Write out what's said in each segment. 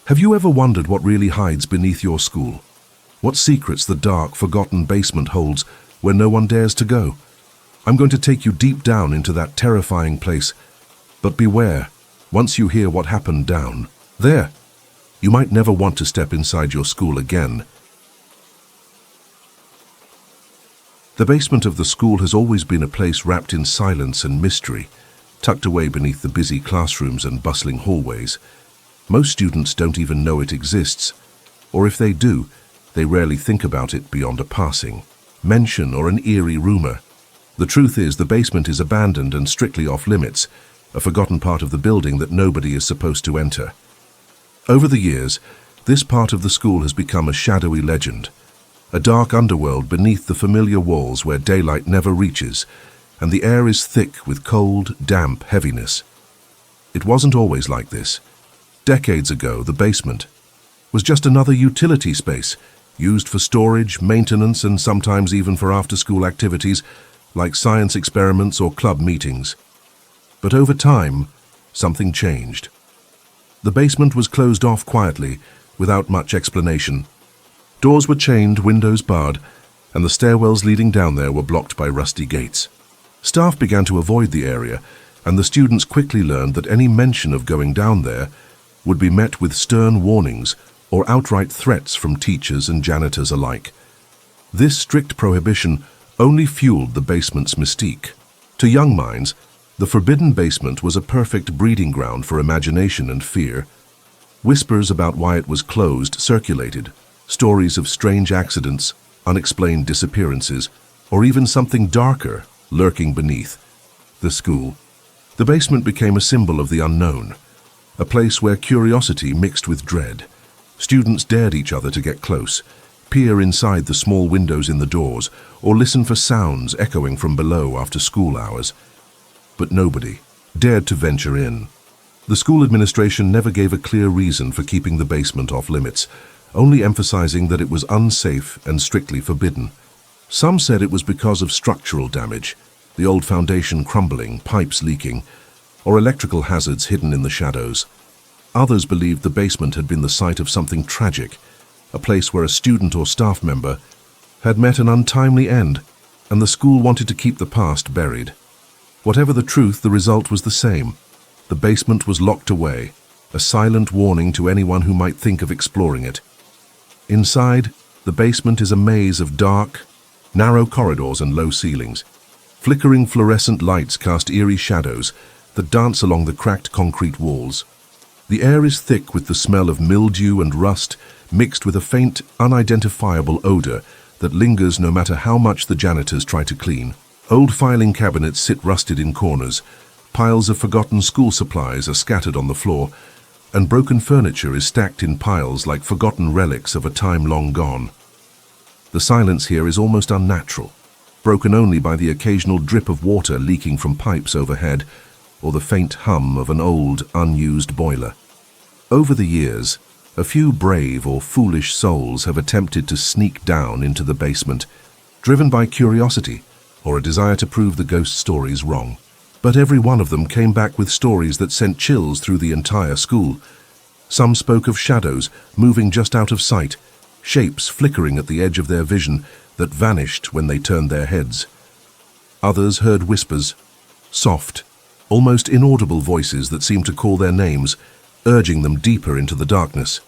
Have you ever wondered what really hides beneath your school? What secrets the dark, forgotten basement holds where no one dares to go? I'm going to take you deep down into that terrifying place. But beware, once you hear what happened down there, you might never want to step inside your school again. The basement of the school has always been a place wrapped in silence and mystery, tucked away beneath the busy classrooms and bustling hallways. Most students don't even know it exists, or if they do, they rarely think about it beyond a passing mention or an eerie rumor. The truth is, the basement is abandoned and strictly off limits, a forgotten part of the building that nobody is supposed to enter. Over the years, this part of the school has become a shadowy legend, a dark underworld beneath the familiar walls where daylight never reaches, and the air is thick with cold, damp heaviness. It wasn't always like this. Decades ago, the basement was just another utility space, used for storage, maintenance, and sometimes even for after-school activities like science experiments or club meetings. But over time, something changed. The basement was closed off quietly, without much explanation. Doors were chained, windows barred, and the stairwells leading down there were blocked by rusty gates. Staff began to avoid the area, and the students quickly learned that any mention of going down there would be met with stern warnings or outright threats from teachers and janitors alike. This strict prohibition only fueled the basement's mystique. To young minds, the forbidden basement was a perfect breeding ground for imagination and fear. Whispers about why it was closed circulated, stories of strange accidents, unexplained disappearances, or even something darker lurking beneath the school. The basement became a symbol of the unknown, a place where curiosity mixed with dread. Students dared each other to get close, peer inside the small windows in the doors, or listen for sounds echoing from below after school hours. But nobody dared to venture in. The school administration never gave a clear reason for keeping the basement off limits, only emphasizing that it was unsafe and strictly forbidden. Some said it was because of structural damage, the old foundation crumbling, pipes leaking, or electrical hazards hidden in the shadows. Others believed the basement had been the site of something tragic, a place where a student or staff member had met an untimely end, and the school wanted to keep the past buried. Whatever the truth, the result was the same. The basement was locked away, a silent warning to anyone who might think of exploring it. Inside, the basement is a maze of dark, narrow corridors and low ceilings. Flickering fluorescent lights cast eerie shadows that dance along the cracked concrete walls. The air is thick with the smell of mildew and rust, mixed with a faint, unidentifiable odor that lingers no matter how much the janitors try to clean. Old filing cabinets sit rusted in corners, piles of forgotten school supplies are scattered on the floor, and broken furniture is stacked in piles like forgotten relics of a time long gone. The silence here is almost unnatural, broken only by the occasional drip of water leaking from pipes overhead, or the faint hum of an old, unused boiler. Over the years, a few brave or foolish souls have attempted to sneak down into the basement, driven by curiosity or a desire to prove the ghost stories wrong. But every one of them came back with stories that sent chills through the entire school. Some spoke of shadows moving just out of sight, shapes flickering at the edge of their vision that vanished when they turned their heads. Others heard whispers, soft, almost inaudible voices that seemed to call their names, urging them deeper into the darkness.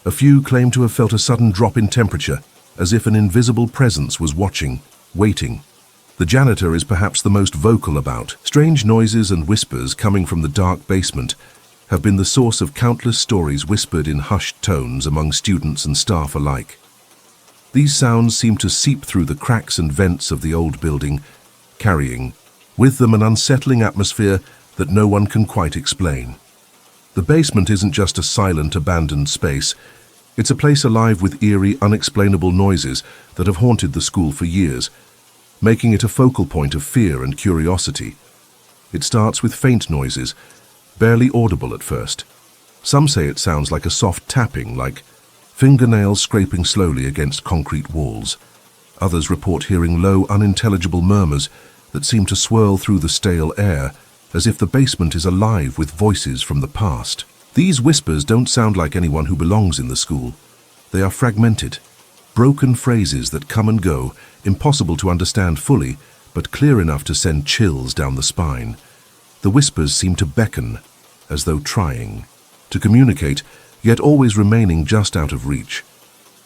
A few claimed to have felt a sudden drop in temperature, as if an invisible presence was watching, waiting. The janitor is perhaps the most vocal about. Strange noises and whispers coming from the dark basement have been the source of countless stories whispered in hushed tones among students and staff alike. These sounds seem to seep through the cracks and vents of the old building, carrying with them an unsettling atmosphere that no one can quite explain. The basement isn't just a silent, abandoned space. It's a place alive with eerie, unexplainable noises that have haunted the school for years, making it a focal point of fear and curiosity. It starts with faint noises, barely audible at first. Some say it sounds like a soft tapping, like fingernails scraping slowly against concrete walls. Others report hearing low, unintelligible murmurs that seem to swirl through the stale air, as if the basement is alive with voices from the past. These whispers don't sound like anyone who belongs in the school. They are fragmented, broken phrases that come and go, impossible to understand fully, but clear enough to send chills down the spine. The whispers seem to beckon, as though trying to communicate, yet always remaining just out of reach.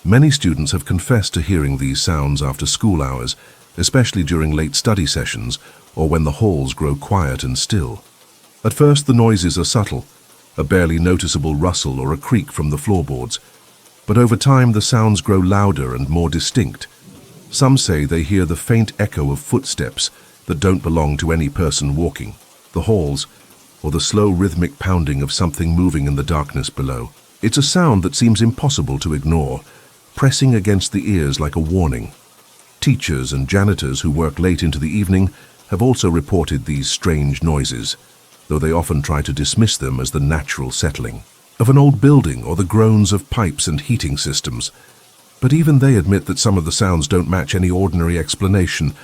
Many students have confessed to hearing these sounds after school hours, especially during late study sessions or when the halls grow quiet and still. At first, the noises are subtle, a barely noticeable rustle or a creak from the floorboards, but over time the sounds grow louder and more distinct. Some say they hear the faint echo of footsteps that don't belong to any person walking, the halls, or the slow rhythmic pounding of something moving in the darkness below. It's a sound that seems impossible to ignore, pressing against the ears like a warning. Teachers and janitors who work late into the evening have also reported these strange noises, though they often try to dismiss them as the natural settling of an old building or the groans of pipes and heating systems. But even they admit that some of the sounds don't match any ordinary explanation.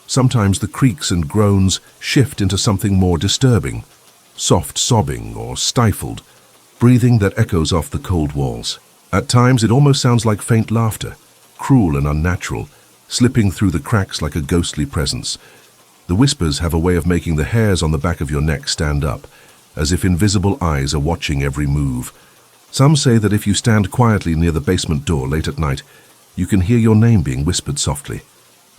Sometimes the creaks and groans shift into something more disturbing, soft sobbing or stifled breathing that echoes off the cold walls. At times it almost sounds like faint laughter, cruel and unnatural, slipping through the cracks like a ghostly presence. The whispers have a way of making the hairs on the back of your neck stand up, as if invisible eyes are watching every move. Some say that if you stand quietly near the basement door late at night, you can hear your name being whispered softly,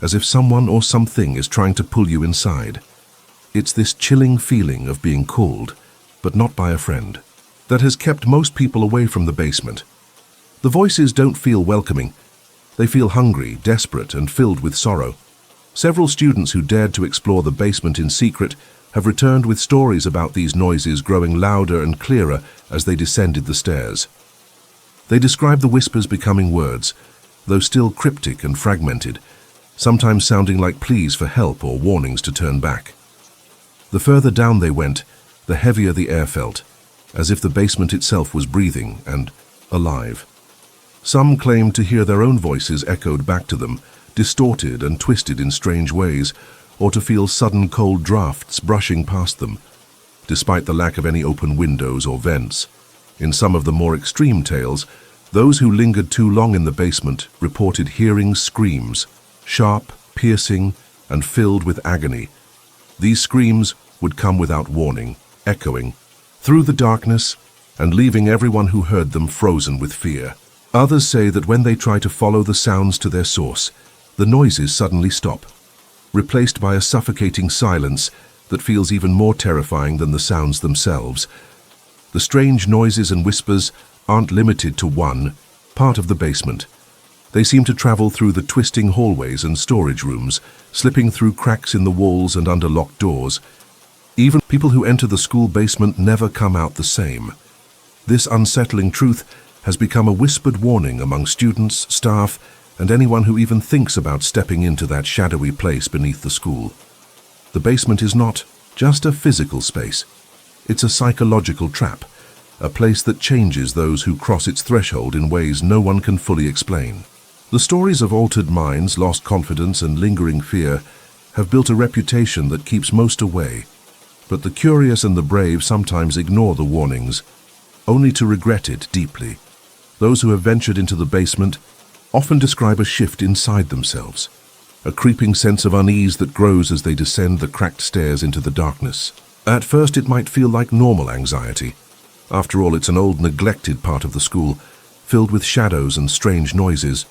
as if someone or something is trying to pull you inside. It's this chilling feeling of being called, but not by a friend, that has kept most people away from the basement. The voices don't feel welcoming. They feel hungry, desperate, and filled with sorrow. Several students who dared to explore the basement in secret have returned with stories about these noises growing louder and clearer as they descended the stairs. They describe the whispers becoming words, though still cryptic and fragmented, sometimes sounding like pleas for help or warnings to turn back. The further down they went, the heavier the air felt, as if the basement itself was breathing and alive. Some claimed to hear their own voices echoed back to them, distorted and twisted in strange ways, or to feel sudden cold drafts brushing past them, despite the lack of any open windows or vents. In some of the more extreme tales, those who lingered too long in the basement reported hearing screams, sharp, piercing, and filled with agony. These screams would come without warning, echoing through the darkness and leaving everyone who heard them frozen with fear. Others say that when they try to follow the sounds to their source, the noises suddenly stop, replaced by a suffocating silence that feels even more terrifying than the sounds themselves. The strange noises and whispers aren't limited to one part of the basement. They seem to travel through the twisting hallways and storage rooms, slipping through cracks in the walls and under locked doors. Even people who enter the school basement never come out the same. This unsettling truth has become a whispered warning among students, staff, and anyone who even thinks about stepping into that shadowy place beneath the school. The basement is not just a physical space. It's a psychological trap, a place that changes those who cross its threshold in ways no one can fully explain. The stories of altered minds, lost confidence, and lingering fear have built a reputation that keeps most away. But the curious and the brave sometimes ignore the warnings, only to regret it deeply. Those who have ventured into the basement often describe a shift inside themselves, a creeping sense of unease that grows as they descend the cracked stairs into the darkness. At first it might feel like normal anxiety. After all, it's an old, neglected part of the school, filled with shadows and strange noises.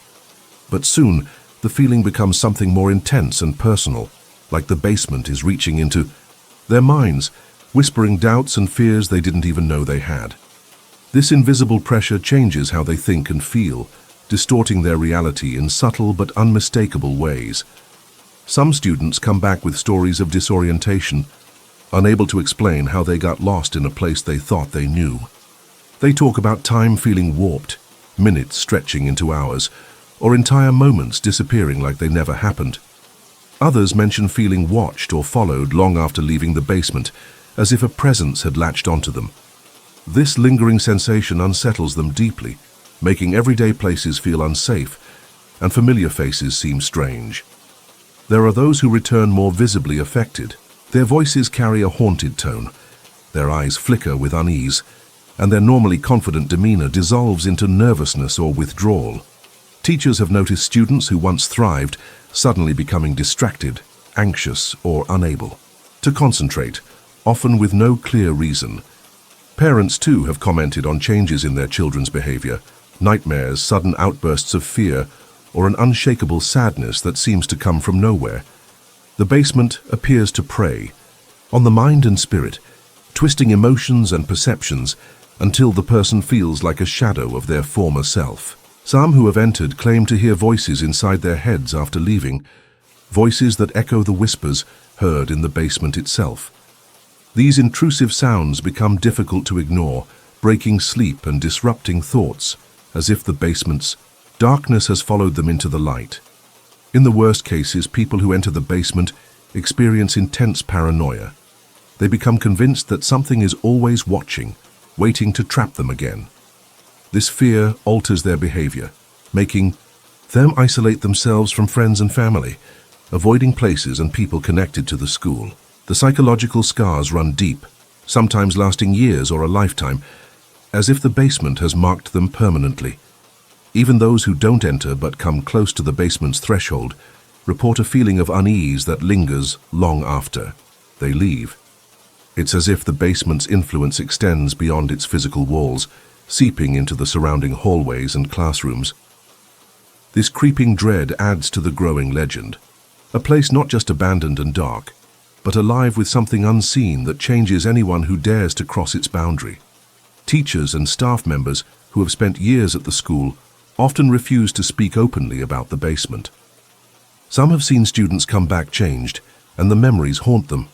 But soon, the feeling becomes something more intense and personal, like the basement is reaching into their minds, whispering doubts and fears they didn't even know they had. This invisible pressure changes how they think and feel, distorting their reality in subtle but unmistakable ways. Some students come back with stories of disorientation, unable to explain how they got lost in a place they thought they knew. They talk about time feeling warped, minutes stretching into hours, or entire moments disappearing like they never happened. Others mention feeling watched or followed long after leaving the basement, as if a presence had latched onto them. This lingering sensation unsettles them deeply, making everyday places feel unsafe, and familiar faces seem strange. There are those who return more visibly affected. Their voices carry a haunted tone, their eyes flicker with unease, and their normally confident demeanor dissolves into nervousness or withdrawal. Teachers have noticed students who once thrived suddenly becoming distracted, anxious, or unable to concentrate, often with no clear reason. Parents, too, have commented on changes in their children's behavior, nightmares, sudden outbursts of fear, or an unshakable sadness that seems to come from nowhere. The basement appears to prey on the mind and spirit, twisting emotions and perceptions until the person feels like a shadow of their former self. Some who have entered claim to hear voices inside their heads after leaving, voices that echo the whispers heard in the basement itself. These intrusive sounds become difficult to ignore, breaking sleep and disrupting thoughts, as if the basement's darkness has followed them into the light. In the worst cases, people who enter the basement experience intense paranoia. They become convinced that something is always watching, waiting to trap them again. This fear alters their behavior, making them isolate themselves from friends and family, avoiding places and people connected to the school. The psychological scars run deep, sometimes lasting years or a lifetime, as if the basement has marked them permanently. Even those who don't enter but come close to the basement's threshold report a feeling of unease that lingers long after they leave. It's as if the basement's influence extends beyond its physical walls, seeping into the surrounding hallways and classrooms. This creeping dread adds to the growing legend, a place not just abandoned and dark, but alive with something unseen that changes anyone who dares to cross its boundary. Teachers and staff members who have spent years at the school often refuse to speak openly about the basement. Some have seen students come back changed, and the memories haunt them.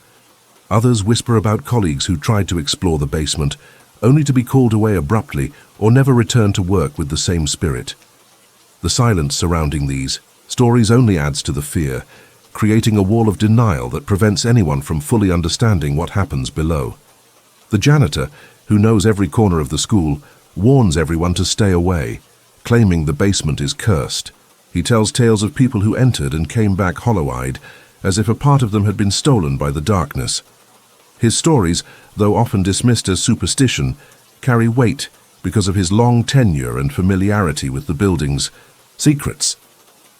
Others whisper about colleagues who tried to explore the basement, only to be called away abruptly or never return to work with the same spirit. The silence surrounding these stories only adds to the fear, creating a wall of denial that prevents anyone from fully understanding what happens below. The janitor, who knows every corner of the school, warns everyone to stay away, claiming the basement is cursed. He tells tales of people who entered and came back hollow-eyed, as if a part of them had been stolen by the darkness. His stories, though often dismissed as superstition, carry weight because of his long tenure and familiarity with the building's secrets.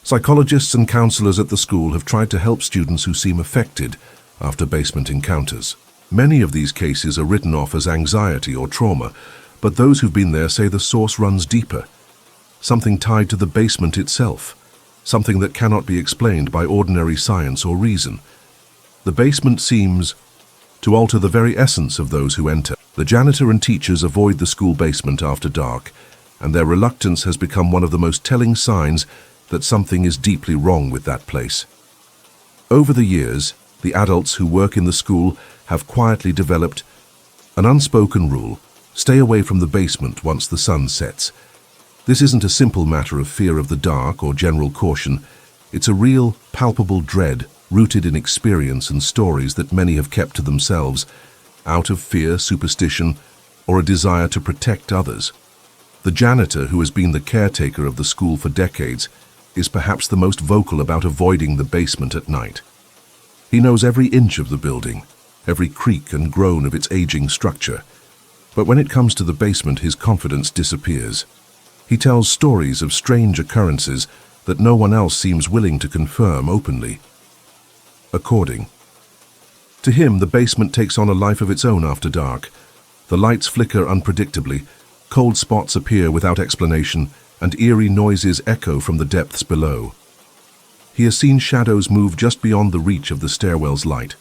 Psychologists and counselors at the school have tried to help students who seem affected after basement encounters. Many of these cases are written off as anxiety or trauma, but those who've been there say the source runs deeper. Something tied to the basement itself, something that cannot be explained by ordinary science or reason. The basement seems to alter the very essence of those who enter. The janitor and teachers avoid the school basement after dark, and their reluctance has become one of the most telling signs that something is deeply wrong with that place. Over the years, the adults who work in the school have quietly developed an unspoken rule: stay away from the basement once the sun sets. This isn't a simple matter of fear of the dark or general caution. It's a real, palpable dread rooted in experience and stories that many have kept to themselves, out of fear, superstition, or a desire to protect others. The janitor, who has been the caretaker of the school for decades, is perhaps the most vocal about avoiding the basement at night. He knows every inch of the building, every creak and groan of its aging structure. But when it comes to the basement, his confidence disappears. He tells stories of strange occurrences that no one else seems willing to confirm openly. According to him, the basement takes on a life of its own after dark. The lights flicker unpredictably, cold spots appear without explanation, and eerie noises echo from the depths below. He has seen shadows move just beyond the reach of the stairwell's light,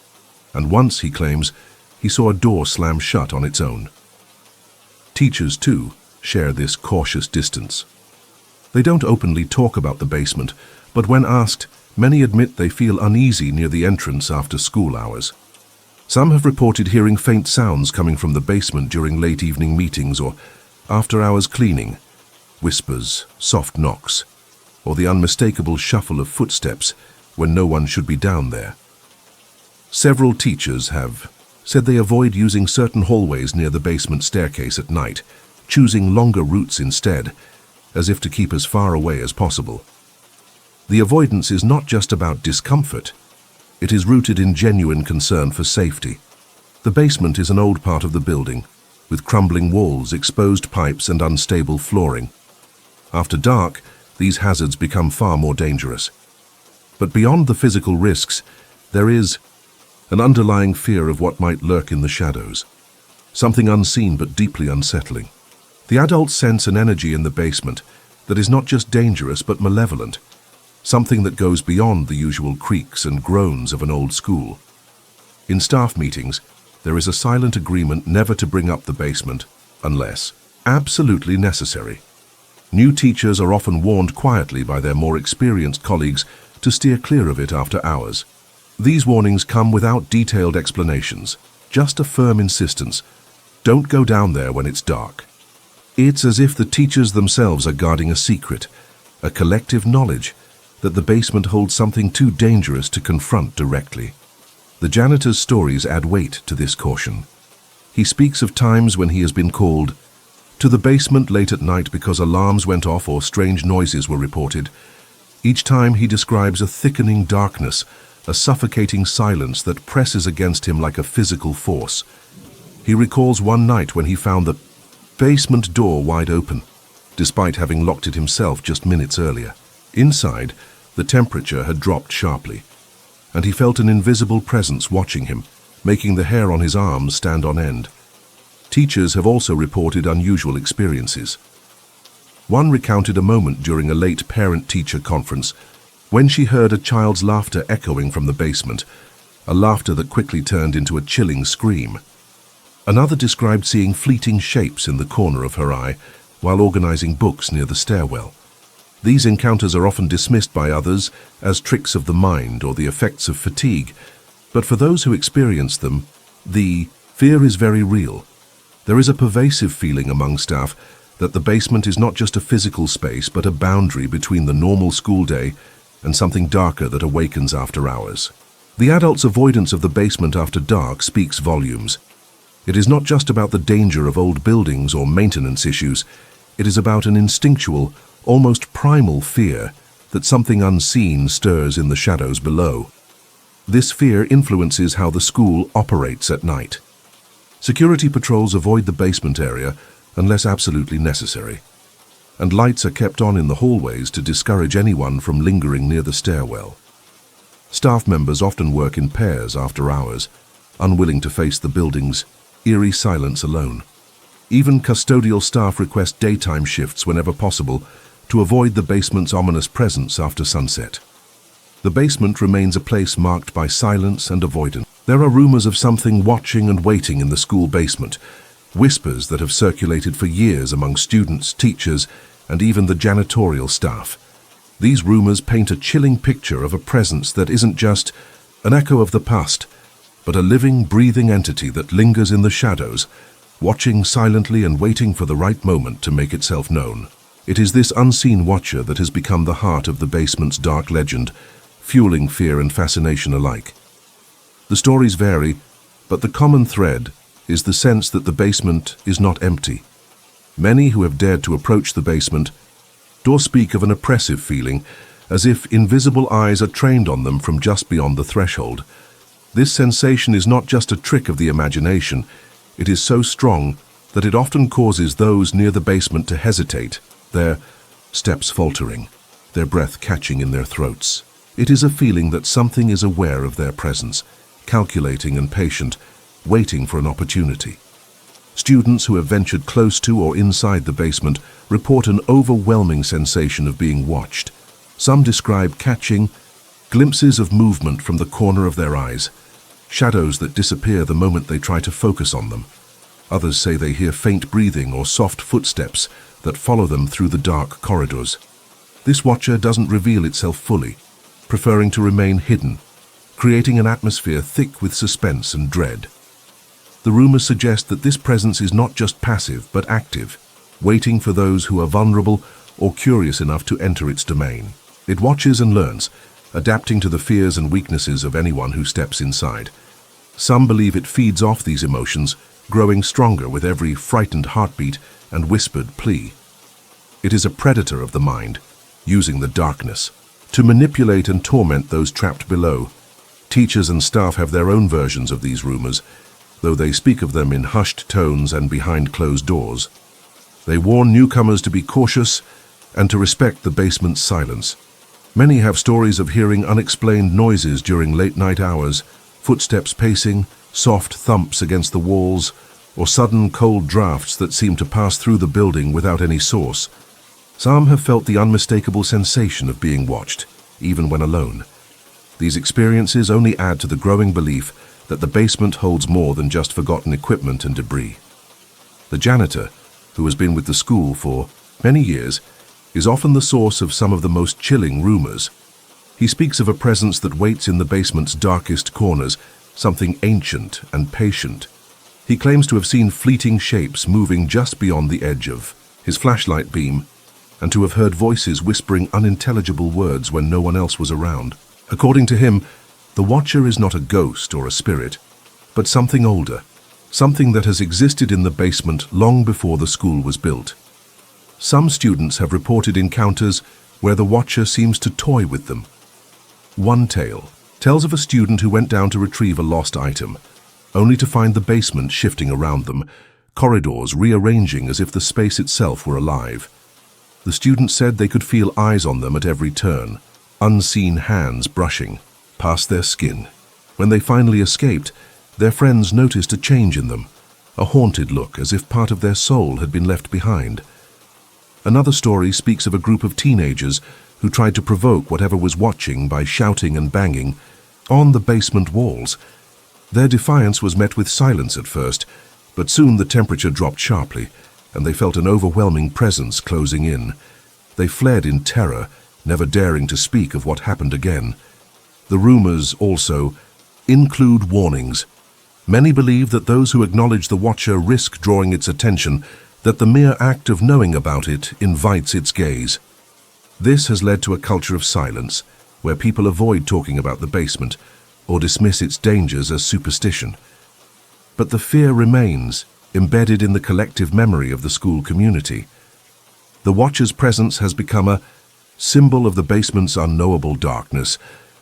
and once, he claims, he saw a door slam shut on its own. Teachers, too, share this cautious distance. They don't openly talk about the basement, but when asked, many admit they feel uneasy near the entrance after school hours. Some have reported hearing faint sounds coming from the basement during late evening meetings or after-hours cleaning, whispers, soft knocks, or the unmistakable shuffle of footsteps when no one should be down there. Several teachers have said they avoid using certain hallways near the basement staircase at night, choosing longer routes instead, as if to keep as far away as possible. The avoidance is not just about discomfort. It is rooted in genuine concern for safety. The basement is an old part of the building, with crumbling walls, exposed pipes, and unstable flooring. After dark, these hazards become far more dangerous. But beyond the physical risks, there is an underlying fear of what might lurk in the shadows. Something unseen but deeply unsettling. The adults sense an energy in the basement that is not just dangerous but malevolent. Something that goes beyond the usual creaks and groans of an old school. In staff meetings, there is a silent agreement never to bring up the basement unless absolutely necessary. New teachers are often warned quietly by their more experienced colleagues to steer clear of it after hours. These warnings come without detailed explanations, just a firm insistence: don't go down there when it's dark. It's as if the teachers themselves are guarding a secret, a collective knowledge that the basement holds something too dangerous to confront directly. The janitor's stories add weight to this caution. He speaks of times when he has been called to the basement late at night because alarms went off or strange noises were reported. Each time he describes a thickening darkness, a suffocating silence that presses against him like a physical force. He recalls one night when he found the basement door wide open, despite having locked it himself just minutes earlier. Inside, the temperature had dropped sharply, and he felt an invisible presence watching him, making the hair on his arms stand on end. Teachers have also reported unusual experiences. One recounted a moment during a late parent-teacher conference when she heard a child's laughter echoing from the basement, a laughter that quickly turned into a chilling scream. Another described seeing fleeting shapes in the corner of her eye while organizing books near the stairwell. These encounters are often dismissed by others as tricks of the mind or the effects of fatigue, but for those who experience them, the fear is very real. There is a pervasive feeling among staff that the basement is not just a physical space but a boundary between the normal school day and something darker that awakens after hours. The adults' avoidance of the basement after dark speaks volumes. It is not just about the danger of old buildings or maintenance issues. It is about an instinctual, almost primal fear that something unseen stirs in the shadows below. This fear influences how the school operates at night. Security patrols avoid the basement area unless absolutely necessary, and lights are kept on in the hallways to discourage anyone from lingering near the stairwell. Staff members often work in pairs after hours, unwilling to face the building's eerie silence alone. Even custodial staff request daytime shifts whenever possible to avoid the basement's ominous presence after sunset. The basement remains a place marked by silence and avoidance. There are rumors of something watching and waiting in the school basement, whispers that have circulated for years among students, teachers, and even the janitorial staff. These rumors paint a chilling picture of a presence that isn't just an echo of the past, but a living, breathing entity that lingers in the shadows, watching silently and waiting for the right moment to make itself known. It is this unseen watcher that has become the heart of the basement's dark legend, fueling fear and fascination alike. The stories vary, but the common thread is the sense that the basement is not empty. Many who have dared to approach the basement do speak of an oppressive feeling, as if invisible eyes are trained on them from just beyond the threshold. This sensation is not just a trick of the imagination. It is so strong that it often causes those near the basement to hesitate, their steps faltering, their breath catching in their throats. It is a feeling that something is aware of their presence, calculating and patient, waiting for an opportunity. Students who have ventured close to or inside the basement report an overwhelming sensation of being watched. Some describe catching glimpses of movement from the corner of their eyes, shadows that disappear the moment they try to focus on them. Others say they hear faint breathing or soft footsteps that follow them through the dark corridors. This watcher doesn't reveal itself fully, preferring to remain hidden, creating an atmosphere thick with suspense and dread. The rumors suggest that this presence is not just passive but active, waiting for those who are vulnerable or curious enough to enter its domain. It watches and learns, adapting to the fears and weaknesses of anyone who steps inside. Some believe it feeds off these emotions, growing stronger with every frightened heartbeat and whispered plea. It is a predator of the mind, using the darkness to manipulate and torment those trapped below. Teachers and staff have their own versions of these rumors, though they speak of them in hushed tones and behind closed doors. They warn newcomers to be cautious and to respect the basement's silence. Many have stories of hearing unexplained noises during late-night hours, footsteps pacing, soft thumps against the walls, or sudden cold drafts that seem to pass through the building without any source. Some have felt the unmistakable sensation of being watched, even when alone. These experiences only add to the growing belief that the basement holds more than just forgotten equipment and debris. The janitor, who has been with the school for many years, is often the source of some of the most chilling rumors. He speaks of a presence that waits in the basement's darkest corners, something ancient and patient. He claims to have seen fleeting shapes moving just beyond the edge of his flashlight beam, and to have heard voices whispering unintelligible words when no one else was around. According to him, the Watcher is not a ghost or a spirit, but something older, something that has existed in the basement long before the school was built. Some students have reported encounters where the Watcher seems to toy with them. One tale tells of a student who went down to retrieve a lost item, only to find the basement shifting around them, corridors rearranging as if the space itself were alive. The student said they could feel eyes on them at every turn, unseen hands brushing past their skin. When they finally escaped, their friends noticed a change in them, a haunted look as if part of their soul had been left behind. Another story speaks of a group of teenagers who tried to provoke whatever was watching by shouting and banging on the basement walls. Their defiance was met with silence at first, but soon the temperature dropped sharply, and they felt an overwhelming presence closing in. They fled in terror, never daring to speak of what happened again. The rumors also include warnings. Many believe that those who acknowledge the Watcher risk drawing its attention, that the mere act of knowing about it invites its gaze. This has led to a culture of silence, where people avoid talking about the basement or dismiss its dangers as superstition. But the fear remains, embedded in the collective memory of the school community. The Watcher's presence has become a symbol of the basement's unknowable darkness,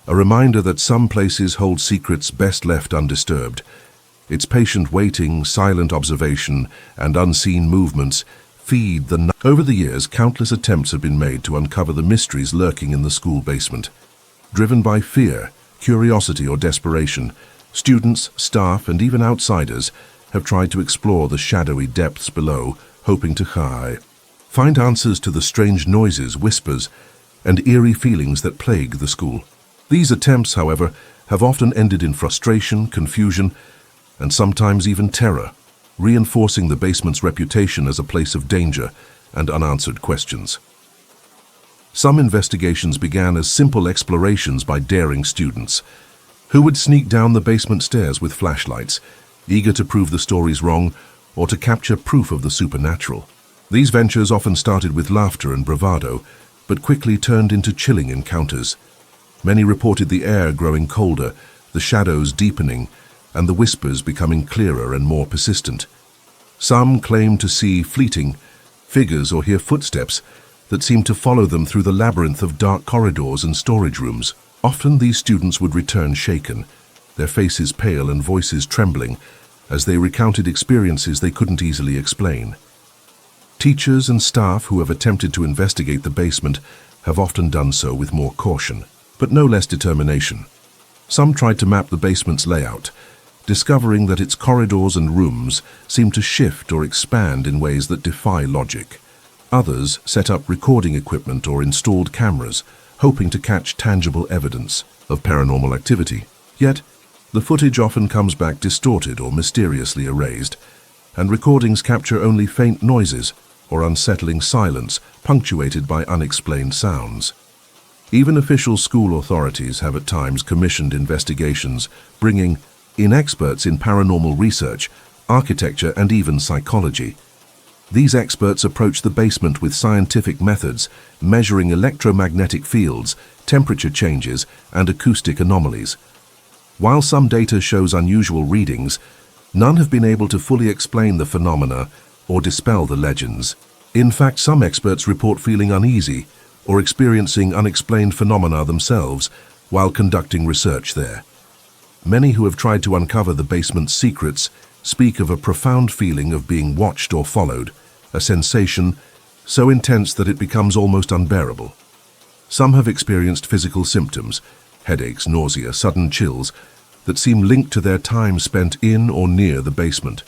a reminder that some places hold secrets best left undisturbed. Its patient waiting, silent observation, and unseen movements feed the night. Over the years, countless attempts have been made to uncover the mysteries lurking in the school basement. Driven by fear, curiosity, or desperation, students, staff, and even outsiders have tried to explore the shadowy depths below, hoping to find answers to the strange noises, whispers, and eerie feelings that plague the school. These attempts, however, have often ended in frustration, confusion, and sometimes even terror, reinforcing the basement's reputation as a place of danger and unanswered questions. Some investigations began as simple explorations by daring students, who would sneak down the basement stairs with flashlights, eager to prove the stories wrong or to capture proof of the supernatural. These ventures often started with laughter and bravado, but quickly turned into chilling encounters. Many reported the air growing colder, the shadows deepening, and the whispers becoming clearer and more persistent. Some claimed to see fleeting figures or hear footsteps that seemed to follow them through the labyrinth of dark corridors and storage rooms. Often these students would return shaken, their faces pale and voices trembling, as they recounted experiences they couldn't easily explain. Teachers and staff who have attempted to investigate the basement have often done so with more caution, but no less determination. Some tried to map the basement's layout, discovering that its corridors and rooms seem to shift or expand in ways that defy logic. Others set up recording equipment or installed cameras, hoping to catch tangible evidence of paranormal activity. Yet, the footage often comes back distorted or mysteriously erased, and recordings capture only faint noises or unsettling silence punctuated by unexplained sounds. Even official school authorities have at times commissioned investigations, bringing in experts in paranormal research, architecture, and even psychology. These experts approach the basement with scientific methods, measuring electromagnetic fields, temperature changes, and acoustic anomalies. While some data shows unusual readings, none have been able to fully explain the phenomena or dispel the legends. In fact, some experts report feeling uneasy or experiencing unexplained phenomena themselves while conducting research there. Many who have tried to uncover the basement's secrets speak of a profound feeling of being watched or followed, a sensation so intense that it becomes almost unbearable. Some have experienced physical symptoms, headaches, nausea, sudden chills, that seem linked to their time spent in or near the basement.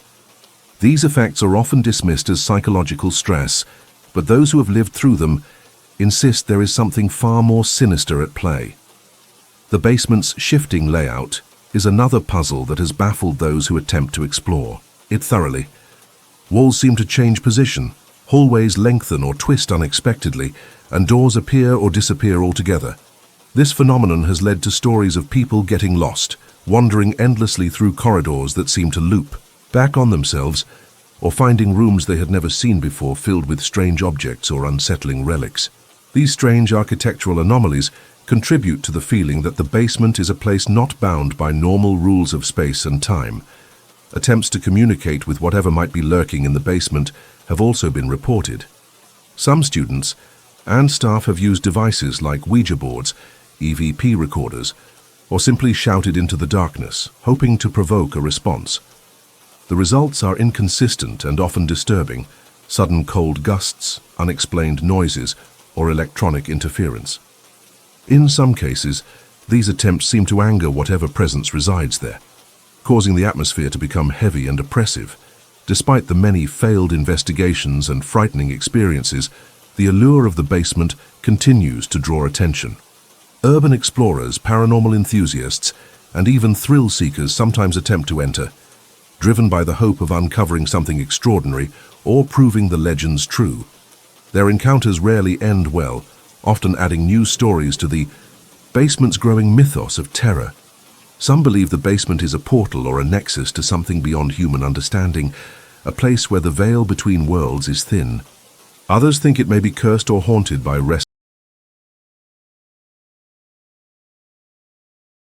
These effects are often dismissed as psychological stress, but those who have lived through them insist there is something far more sinister at play. The basement's shifting layout is another puzzle that has baffled those who attempt to explore it thoroughly. Walls seem to change position, hallways lengthen or twist unexpectedly, and doors appear or disappear altogether. This phenomenon has led to stories of people getting lost, wandering endlessly through corridors that seem to loop back on themselves, or finding rooms they had never seen before filled with strange objects or unsettling relics. These strange architectural anomalies contribute to the feeling that the basement is a place not bound by normal rules of space and time. Attempts to communicate with whatever might be lurking in the basement have also been reported. Some students and staff have used devices like Ouija boards, EVP recorders, or simply shouted into the darkness, hoping to provoke a response. The results are inconsistent and often disturbing: sudden cold gusts, unexplained noises, or electronic interference. In some cases, these attempts seem to anger whatever presence resides there, causing the atmosphere to become heavy and oppressive. Despite the many failed investigations and frightening experiences, the allure of the basement continues to draw attention. Urban explorers, paranormal enthusiasts, and even thrill seekers sometimes attempt to enter, driven by the hope of uncovering something extraordinary or proving the legends true. Their encounters rarely end well, often adding new stories to the basement's growing mythos of terror. Some believe the basement is a portal or a nexus to something beyond human understanding, a place where the veil between worlds is thin. Others think it may be cursed or haunted by restless